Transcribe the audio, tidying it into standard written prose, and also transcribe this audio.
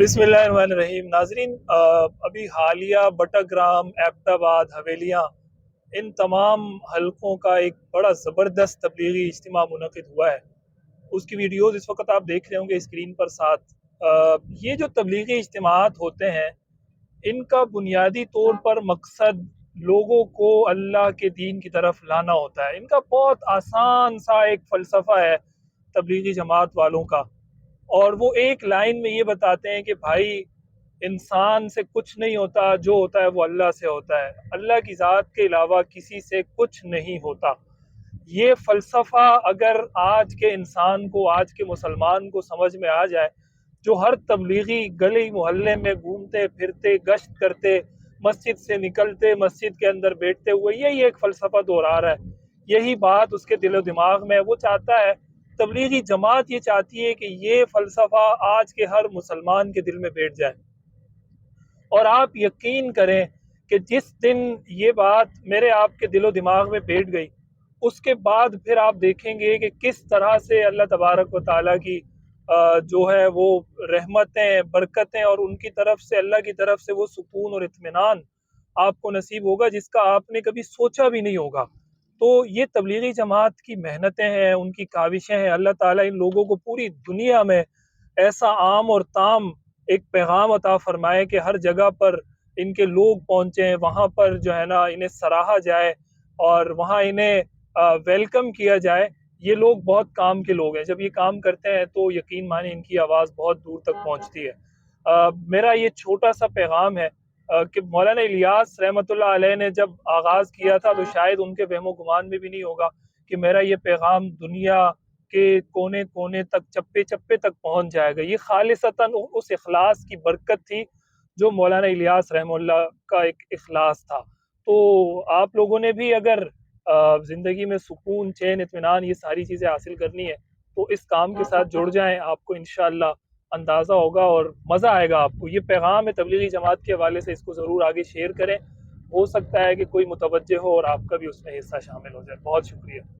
बिस्मिल्लाहिर्रहमानिर्रहीम। नाजरीन, अभी हालिया बटाग्राम, एबटाबाद, हवेलियाँ, इन तमाम हलकों का एक बड़ा ज़बरदस्त तबलीगी इज्तिमा मुनक़िद हुआ है। उसकी वीडियोज़ इस वक्त आप देख रहे होंगे स्क्रीन पर साथ। ये जो तबलीगी इज्तिमात होते हैं, इनका बुनियादी तौर पर मकसद लोगों को अल्लाह के दीन की तरफ लाना होता है। इनका बहुत आसान सा एक फ़लसफ़ा है तबलीगी जमात वालों का, और वो एक लाइन में ये बताते हैं कि भाई, इंसान से कुछ नहीं होता, जो होता है वो अल्लाह से होता है, अल्लाह की ज़ात के अलावा किसी से कुछ नहीं होता। ये फ़लसफ़ा अगर आज के इंसान को, आज के मुसलमान को समझ में आ जाए, जो हर तबलीगी गली मोहल्ले में घूमते फिरते, गश्त करते, मस्जिद से निकलते, मस्जिद के अंदर बैठते हुए यही एक फ़लसफ़ा दोहरा रहा है, यही बात उसके दिलो दिमाग में, वो चाहता है, तबलीगी जमात ये चाहती है कि ये फ़लसफ़ा आज के हर मुसलमान के दिल में बैठ जाए। और आप यकीन करें कि जिस दिन ये बात मेरे आपके दिलो दिमाग में बैठ गई, उसके बाद फिर आप देखेंगे कि किस तरह से अल्लाह तबारक व तआला की जो है वो रहमतें, बरकतें, और उनकी तरफ से, अल्लाह की तरफ से वो सुकून और इत्मीनान आपको नसीब होगा जिसका आपने कभी सोचा भी नहीं होगा। तो ये तबलीगी जमात की मेहनतें हैं, उनकी काविशें हैं। अल्लाह ताला इन लोगों को पूरी दुनिया में ऐसा आम और ताम एक पैगाम अता फरमाए कि हर जगह पर इनके लोग पहुँचें, वहाँ पर जो है ना इन्हें सराहा जाए और वहाँ इन्हें वेलकम किया जाए। ये लोग बहुत काम के लोग हैं, जब ये काम करते हैं तो यकीन माने इनकी आवाज़ बहुत दूर तक पहुँचती है। मेरा ये छोटा सा पैगाम है कि मौलाना इलियास रहमतुल्लाह अलैह ने जब आगाज़ किया था तो शायद उनके वहमो गुमान में भी नहीं होगा कि मेरा ये पैगाम दुनिया के कोने कोने तक, चप्पे चप्पे तक पहुंच जाएगा। ये खालिसतन उस इखलास की बरकत थी जो मौलाना इलियास रहमतुल्लाह का एक इखलास था। तो आप लोगों ने भी अगर ज़िंदगी में सुकून, चैन, इत्मीनान, ये सारी चीज़ें हासिल करनी है तो इस काम के साथ जुड़ जाएं। आपको इंशाअल्लाह अंदाज़ा होगा और मज़ा आएगा आपको। ये पैगाम है तबलीगी जमात के हवाले से, इसको ज़रूर आगे शेयर करें। हो सकता है कि कोई मुतवज्जे हो और आपका भी उसमें हिस्सा शामिल हो जाए। बहुत शुक्रिया।